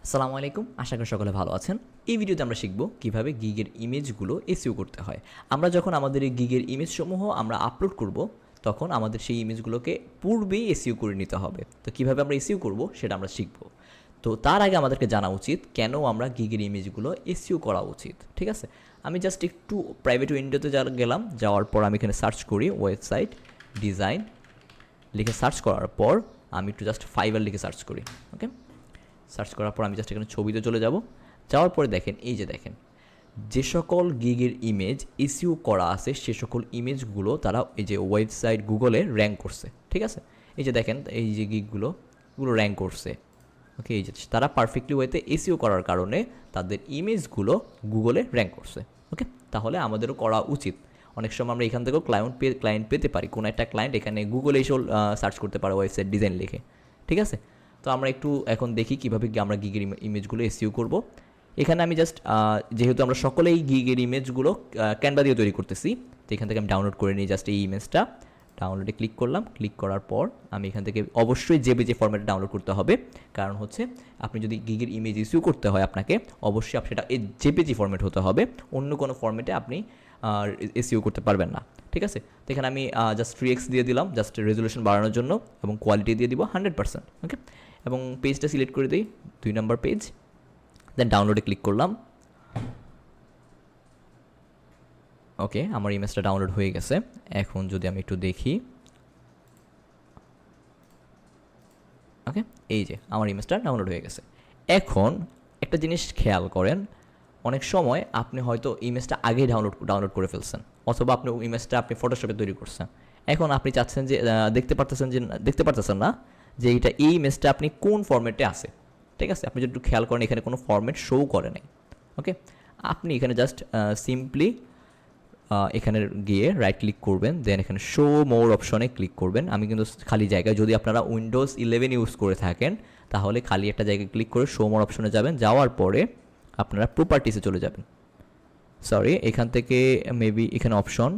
আসসালামু আলাইকুম, আশা করি সকলে ভালো আছেন। এই ভিডিওতে আমরা শিখব কিভাবে গিগের ইমেজগুলো এসইও করতে হয়। আমরা যখন আমাদের এই গিগের ইমেজসমূহ আমরা আপলোড করব, তখন আমাদের সেই ইমেজগুলোকে পূর্বেই এসইও করে নিতে হবে। তো কিভাবে আমরা এসইও করব সেটা আমরা শিখব। তো তার আগে আমাদেরকে জানা উচিত কেন আমরা গিগের ইমেজগুলো এসইও করা উচিত। ঠিক আছে, আমি জাস্ট একটু প্রাইভেট উইন্ডোতে গেলাম, যাওয়ার পর আমি এখানে সার্চ করি ওয়েবসাইট ডিজাইন লিখে সার্চ করার পর আমি একটু জাস্ট ফাইবার লিখে সার্চ করি। ওকে, সার্চ করার পর আমি জাস্ট এখানে ছবিতে চলে যাব। যাওয়ার পরে দেখেন, এই যে দেখেন যে সকল গিগের ইমেজ এসইও করা আছে সে সকল ইমেজগুলো তারা এই যে ওয়েবসাইট গুগলে র্যাঙ্ক করছে। ঠিক আছে, এই যে দেখেন এই যে গিগগুলো র্যাঙ্ক করছে। ওকে, এই যে তারা পারফেক্টলি ওয়েতে এসইও করার কারণে তাদের ইমেজগুলো গুগলে র্যাঙ্ক করছে। ওকে, তাহলে আমাদেরও করা উচিত। অনেক সময় আমরা এখান থেকেও ক্লায়েন্ট পেতে পারি। কোনো একটা ক্লায়েন্ট এখানে গুগলে এসেও সার্চ করতে পারে ওয়েবসাইট ডিজাইন লিখে। ঠিক আছে, তো আমরা একটু এখন দেখি কীভাবে আমরা গিগের ইমেজগুলো এসইও করব। এখানে আমি জাস্ট যেহেতু আমরা সকলেই গিগের ইমেজগুলো ক্যানভা দিয়ে তৈরি করতেছি, তো এখান থেকে আমি ডাউনলোড করে নিই জাস্ট এই ইমেজটা। ডাউনলোডে ক্লিক করলাম, ক্লিক করার পর আমি এখান থেকে অবশ্যই জেপিজি ফরম্যাটে ডাউনলোড করতে হবে। কারণ হচ্ছে আপনি যদি গিগের ইমেজ ইস্যু করতে হয় আপনাকে, অবশ্যই সেটা এই জেপিজি ফরম্যাট হতে হবে। অন্য কোনো ফরম্যাটে আপনি এসইও করতে পারবেন না। ঠিক আছে, তো এখানে আমি জাস্ট 3x দিয়ে দিলাম জাস্ট রেজলিউশন বাড়ানোর জন্য, এবং কোয়ালিটি দিয়ে দিব 100%। ওকে, এবং পেজটা সিলেক্ট করে দিই 2 নম্বর পেজ, দেন ডাউনলোডে ক্লিক করলাম। ওকে, আমার ইমেজটা ডাউনলোড হয়ে গেছে। এখন যদি আমি একটু দেখি, ওকে, এই যে আমার ইমেজটা ডাউনলোড হয়ে গেছে। এখন একটা জিনিস খেয়াল করেন, অনেক সময় আপনি হয়তো ইমেজটা আগেই ডাউনলোড করে ফেলছেন, অথবা আপনি ইমেজটা আপনি ফটোশপে তৈরি করছেন। এখন আপনি চাচ্ছেন যে দেখতে পারতেছেন না যে এই ইমেজটা আপনি কোন ফরম্যাটে আছে। ঠিক আছে, আপনি যদি একটু খেয়াল করেন এখানে কোনো ফরম্যাট শো করে নাই। ওকে, আপনি এখানে জাস্ট সিম্পলি এখানে গিয়ে রাইট ক্লিক করবেন, দেন এখানে শো মোর অপশনে ক্লিক করবেন। আমি কিন্তু খালি জায়গায়, যদি আপনারা উইন্ডোজ 11 ইউজ করে থাকেন তাহলে খালি একটা জায়গায় ক্লিক করে শো মোর অপশনে যাবেন। যাওয়ার পরে আপনারা প্রপার্টিসে চলে যাবেন। সরি, এখান থেকে মেবি এখানে অপশন,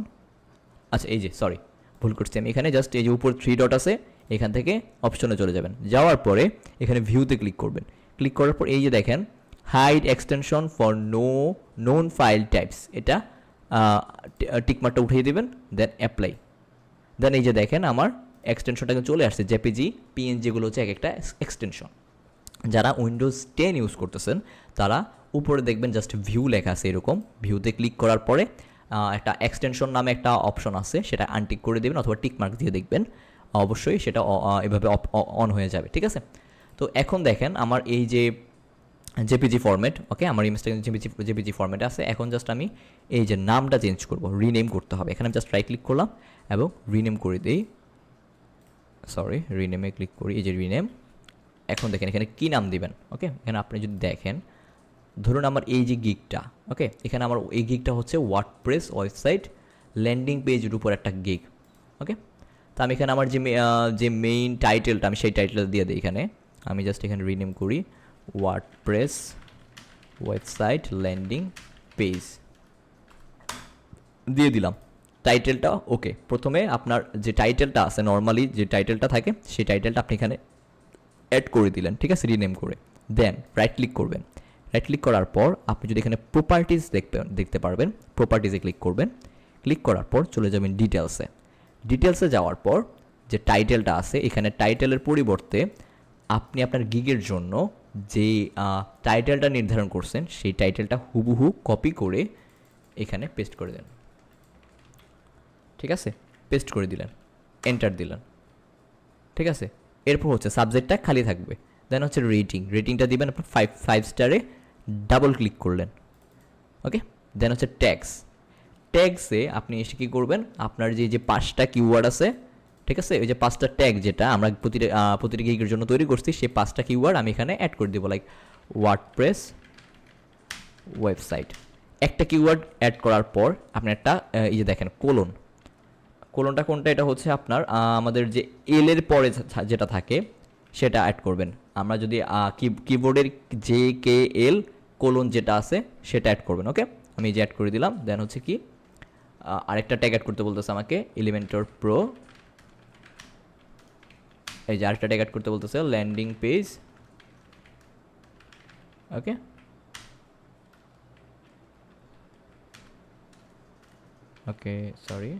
আচ্ছা এই যে সরি ভুল করছি আমি, এখানে জাস্ট এই যে উপর 3 ডট আছে, এখান থেকে অপশনে চলে যাবেন। যাওয়ার পরে এখানে ভিউতে ক্লিক করবেন। ক্লিক করার পর এই যে দেখেন hide extension for known file types, এটা টিকমার্কটা উঠিয়ে দেবেন, দেন অ্যাপ্লাই। দেন এই যে দেখেন আমার এক্সটেনশনটা কিন্তু চলে আসছে, জেপিজি পিএনজিগুলো হচ্ছে এক একটা এক্সটেনশন। যারা উইন্ডোজ 10 ইউজ করতেছেন তারা উপরে দেখবেন জাস্ট ভিউ লেখা আছে এরকম, ভিউতে ক্লিক করার পরে একটা এক্সটেনশন নামে একটা অপশন আছে, সেটা আনটিক করে দেবেন অথবা টিক মার্ক দিয়ে দেখবেন, অবশ্যই সেটা এভাবে অন হয়ে যাবে। ঠিক আছে, তো এখন দেখেন আমার এই যে জেপিজি ফরম্যাট, ওকে, আমার ইমেজটা কিন্তু জেপিজি ফরম্যাটে আছে। এখন জাস্ট আমি এই যে নামটা চেঞ্জ করব, রিনেম করতে হবে। এখানে আমি জাস্ট রাইট ক্লিক করলাম এবং রিনেম করে দিই। সরি, রিনেমে ক্লিক করি, এই যে রিনেম। এখন দেখেন এখানে কী নাম দিবেন। ওকে, এখানে আপনি যদি দেখেন, ধরুন আমার এই যে গিগটা, ওকে, এখানে আমার এই গিগটা হচ্ছে ওয়ার্ডপ্রেস ওয়েবসাইট ল্যান্ডিং পেজের উপর একটা গিগ। ওকে, তো আমি এখানে আমার যে মেইন টাইটেলটা, আমি সেই টাইটেলটা দিয়ে দিই। এখানে আমি জাস্ট এখানে রিনেম করি ওয়ার্ডপ্রেস ওয়েবসাইট ল্যান্ডিং পেজ দিয়ে দিলাম টাইটেলটা। ওকে, প্রথমে আপনার যে টাইটেলটা আছে, নর্মালি যে টাইটেলটা থাকে সেই টাইটেলটা আপনি এখানে অ্যাড করে দিলেন। ঠিক আছে, রিনেম করে দেন রাইট ক্লিক করবেন। রাইট ক্লিক করার পর আপনি যদি এখানে প্রপার্টিস দেখতে পারবেন, প্রপার্টিসে ক্লিক করবেন। ক্লিক করার পর চলে যাবেন ডিটেলসে। ডিটেলসে যাওয়ার পর যে টাইটেলটা আছে, এখানে টাইটেলের পরিবর্তে আপনি আপনার গিগের জন্য যে টাইটেলটা নির্ধারণ করছেন সেই টাইটেলটা হুবহু কপি করে এখানে পেস্ট করে দেন। ঠিক আছে, পেস্ট করে দিলেন, এন্টার দিলেন। ঠিক আছে, এরপর হচ্ছে সাবজেক্টটা খালি থাকবে। দেন হচ্ছে রেটিংটা দিবেন আপনার 5 স্টারে, ডাবল ক্লিক করলেন। ওকে, দেন হচ্ছে ট্যাগসে আপনি এসে কী করবেন, আপনার যে 5টা কিওয়ার্ড আছে, ঠিক আছে, ওই যে 5টা ট্যাগ যেটা আমরা প্রতিটা গিগের জন্য তৈরি করছি, সেই 5টা কিওয়ার্ড আমি এখানে অ্যাড করে দেবো, লাইক ওয়ার্ডপ্রেস ওয়েবসাইট। একটা কিওয়ার্ড অ্যাড করার পর আপনি একটা এই যে দেখেন কোলনটা কোনটা, এটা হচ্ছে আপনার আমাদের যে এল এর পরে যেটা থাকে সেটা অ্যাড করবেন। আমরা যদি কিবোর্ডের JKL কোলন যেটা আছে সেটা অ্যাড করবেন। ওকে, আমি যে অ্যাড করে দিলাম। দেন হচ্ছে কি আরেকটা ট্যাগ অ্যাড করতে বলতেছে আমাকে, এলিমেন্টর প্রো। এই যে আরেকটা ট্যাগ অ্যাড করতে বলতেছে ল্যান্ডিং পেজ ওকে, ওকে সরি,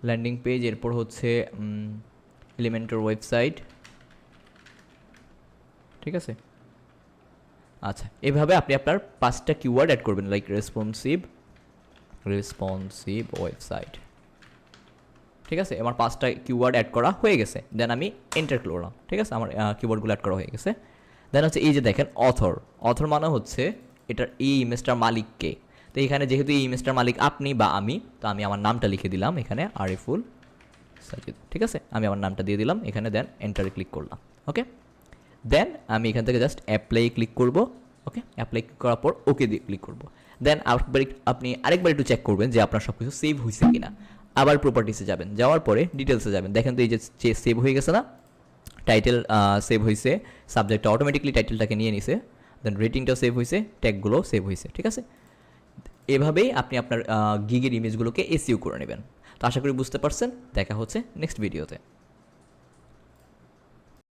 ল্যান্ডিং পেজ, এরপর হচ্ছে এলিমেন্টর ওয়েবসাইট, ঠিক আছে। আচ্ছা, এভাবে আপনি আপনার 5টা কিওয়ার্ড অ্যাড করবেন, লাইক রেসপন্সিভ ওয়েবসাইট, ঠিক আছে। আমার 5টা কিওয়ার্ড অ্যাড করা হয়ে গেছে, দেন আমি এন্টার করলাম, ঠিক আছে। আমার কিওয়ার্ডগুলো অ্যাড করা হয়ে গেছে। দেন হচ্ছে এই যে দেখেন অথর মানে হচ্ছে এটার এই ইমেজটার মালিক কে। তো এখানে যেহেতু এই ইমেজটার মালিক আপনি বা আমি, তো আমি আমার নামটা লিখে দিলাম এখানে, আরিফুল সাজিদ, ঠিক আছে। আমি আমার নামটা দিয়ে দিলাম এখানে, দেন এন্টারে ক্লিক করলাম। ওকে, দেন আমি এখান থেকে জাস্ট অ্যাপ্লাই ক্লিক করব। ওকে, অ্যাপ্লাই ক্লিক করার পর ওকে দিয়ে ক্লিক করব। দেন আপনি আরেকবার একটু চেক করবেন যে আপনার সব কিছু সেভ হয়েছে কিনা। আবার প্রপার্টিসে যাবেন, যাওয়ার পরে ডিটেলসে যাবেন, দেখেন তো এই যে সেভ হয়ে গেছে না, টাইটেল সেভ হয়েছে, সাবজেক্টটা অটোমেটিকলি টাইটেলটাকে নিয়ে নিছে, দেন রেটিংটাও সেভ হয়েছে, ট্যাগগুলো সেভ হয়েছে, ঠিক আছে। এভাবেই আপনি আপনার গিগের ইমেজগুলোকে এসইও করে নেবেন। তো আশা করি বুঝতে পারছেন। দেখা হচ্ছে নেক্সট ভিডিওতে।